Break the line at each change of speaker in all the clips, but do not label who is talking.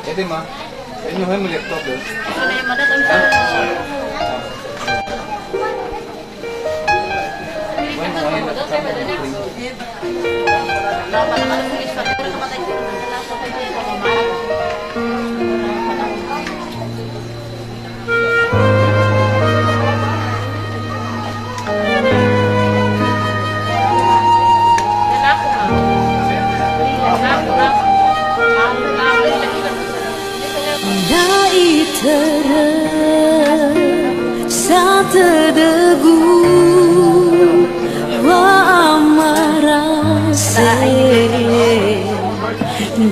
Ito ma. Inyo hay mo laptop dito.
Ano yung madatang sa...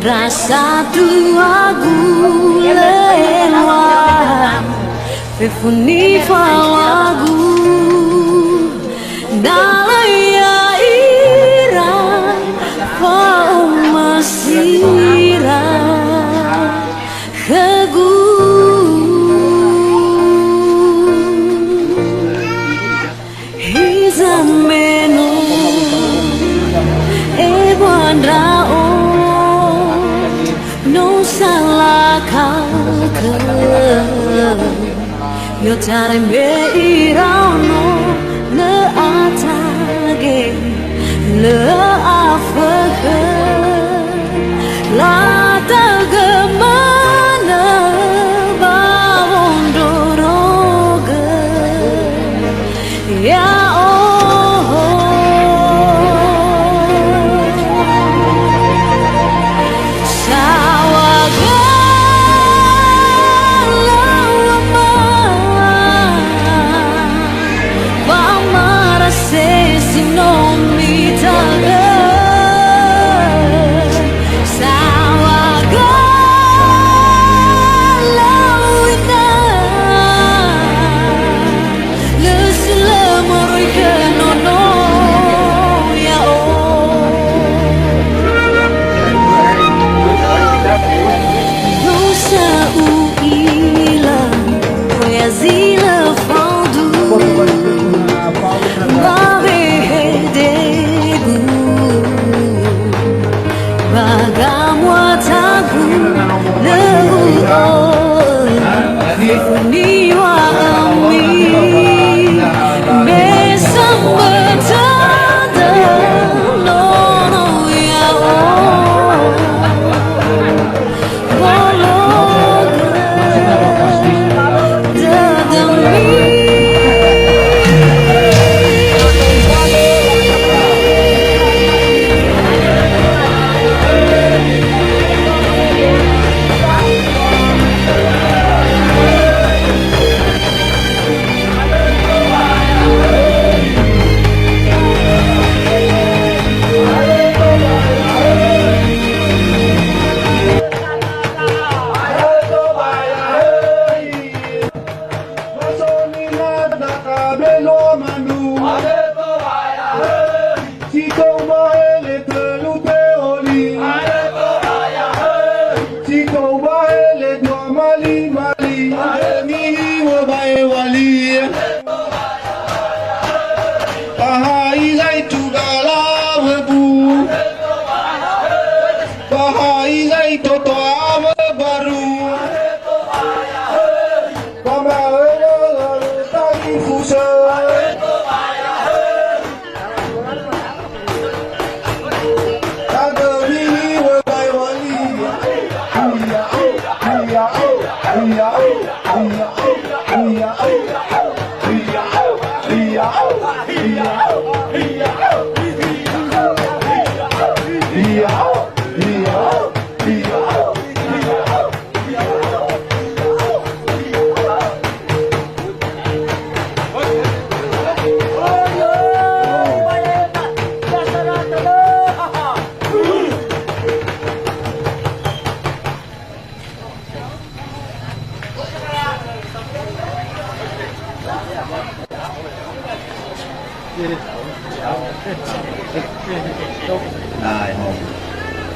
Rasa tua gulewa Fefuni fawagu Dalaya ira Fau masira Kegu Hizameno Ondra'uta no salah kau yo Cara me irauno le atage le afake la tagemana bawondoroge ya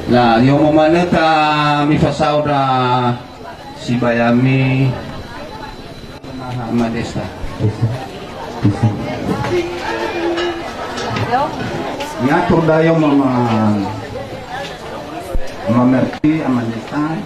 Nah, yung mamana ta mi fasaw na Sibaya mi Madesta. Ngatur dayo mamerti amanita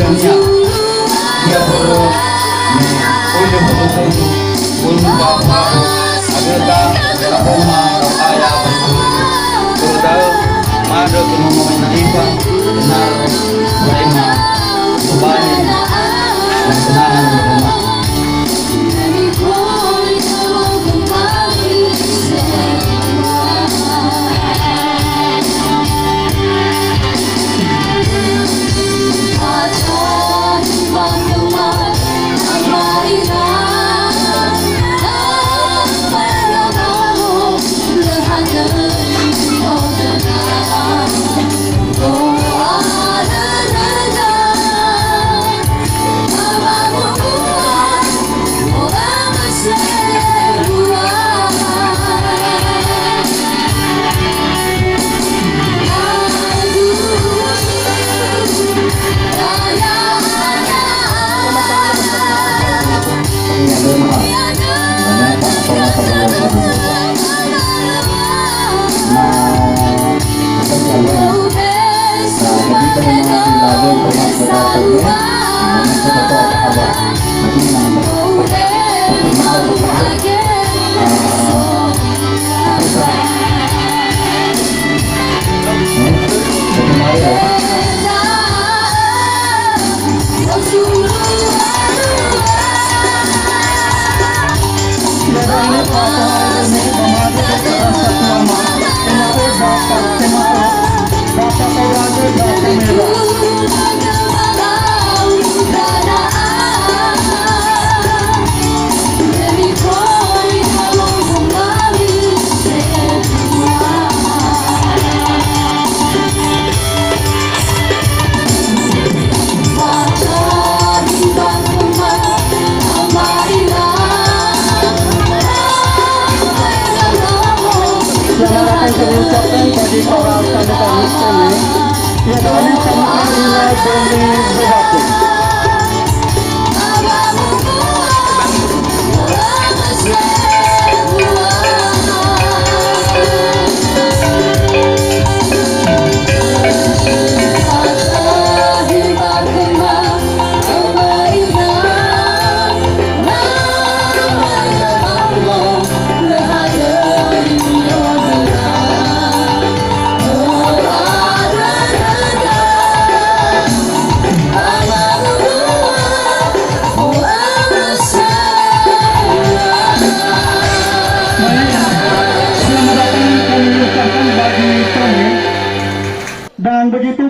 dan dia perlu untuk bapak adalah Namohalu Esiwa Kab ada kemudian Naifah benar Maena Folaya dan kenangan rumah.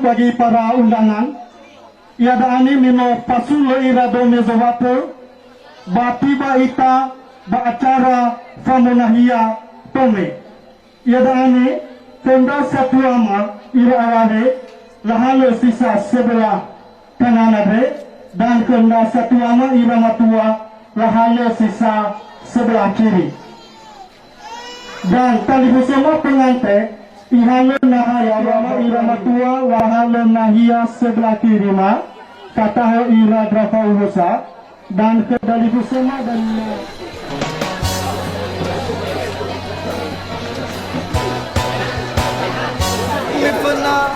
Bagi para undangan, iada ani mino pasulo irado mezowato, batiba ita ba acara famonahia Tome. Iada ani tenda satuama ira awale lahalo sisa sebelah kananabe dan tenda satuama ira matua lahalo sisa sebelah kiri. Dan tali bersama pengantin ihalo nahaya rama irama tua wahalo nahia sebelah kiri ma kataho ira drafa urusa dan kedali bersama dan
Ipena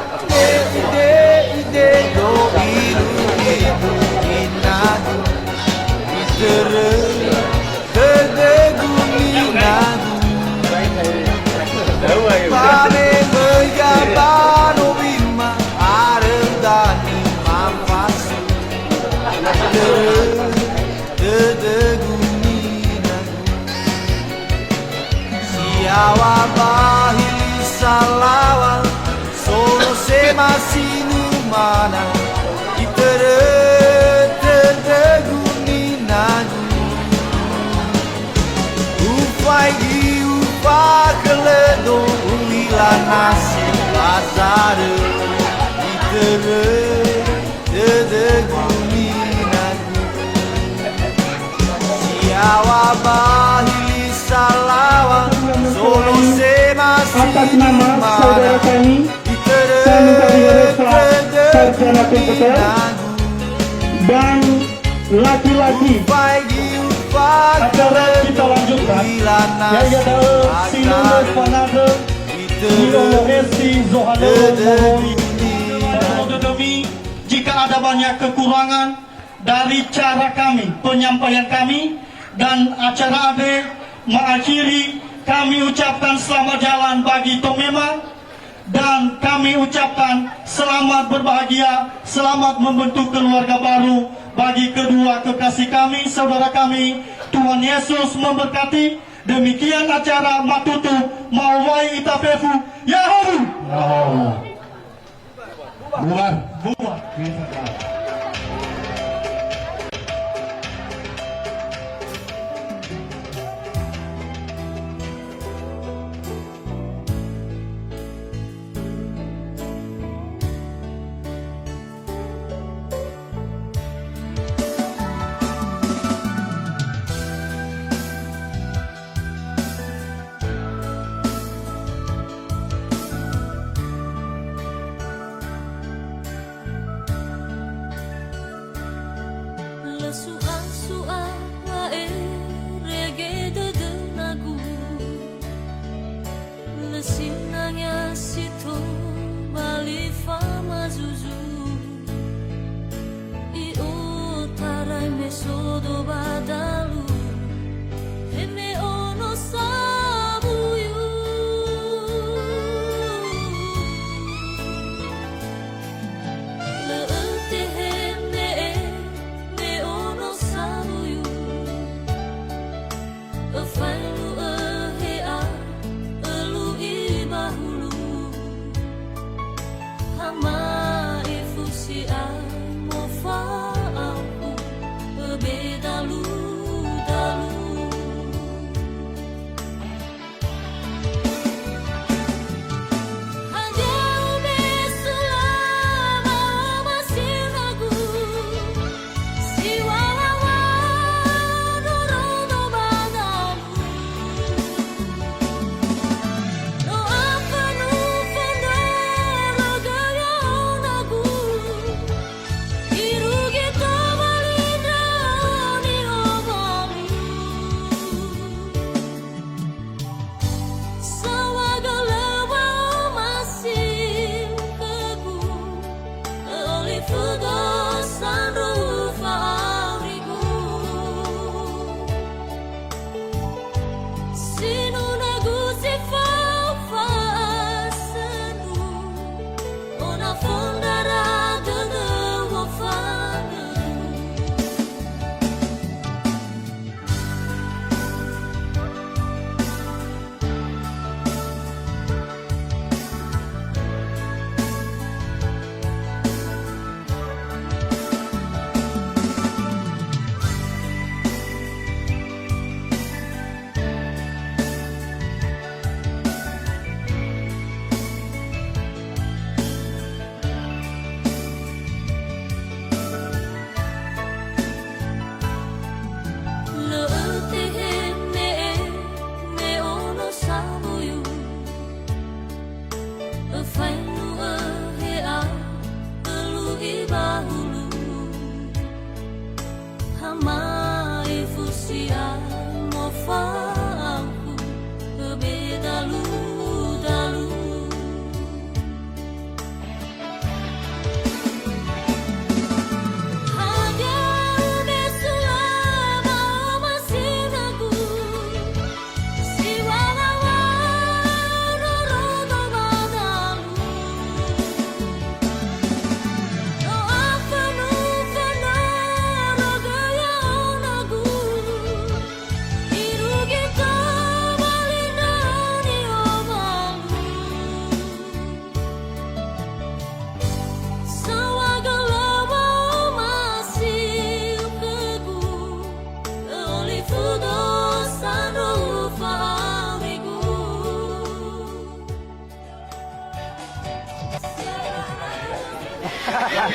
ide do ilu inagu itere kedeguminagu Pame Gabaló bima arendani mampasu dedeguminagu siawa bahili salawa solo se masinu mana itere dedeguminagu ufai Pakeledo ulila nasi pasar itere dedeguminagu siawa bahili salawa solo se
atas nama saudara kami saya minta direfleksi sarjana komputer dan laki-laki. Acara kita lanjutkan yaitu adalah Sinode Panade Nias Utara Zohalo Mohoi. Jika ada banyak kekurangan dari cara kami, penyampaian kami, dan acara AD mengakhiri. Kami ucapkan selamat jalan bagi Tome, dan kami ucapkan selamat berbahagia, selamat membentuk keluarga baru bagi kedua kekasih kami, saudara kami. Tuhan Yesus memberkati. Demikian acara matutu mauwai itafefu Yahoo. Buat.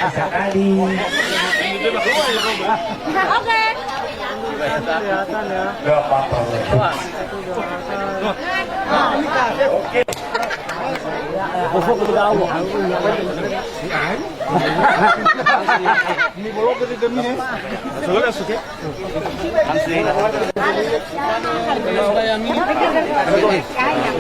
Sekali.
Oke.
Kelihatan ya.
Gak apa-apa.
Oke. Ufuk ke tahu. Ini bolong ke demi nih. Sudah sudah. Asli. Kalau yang ini. Kayak.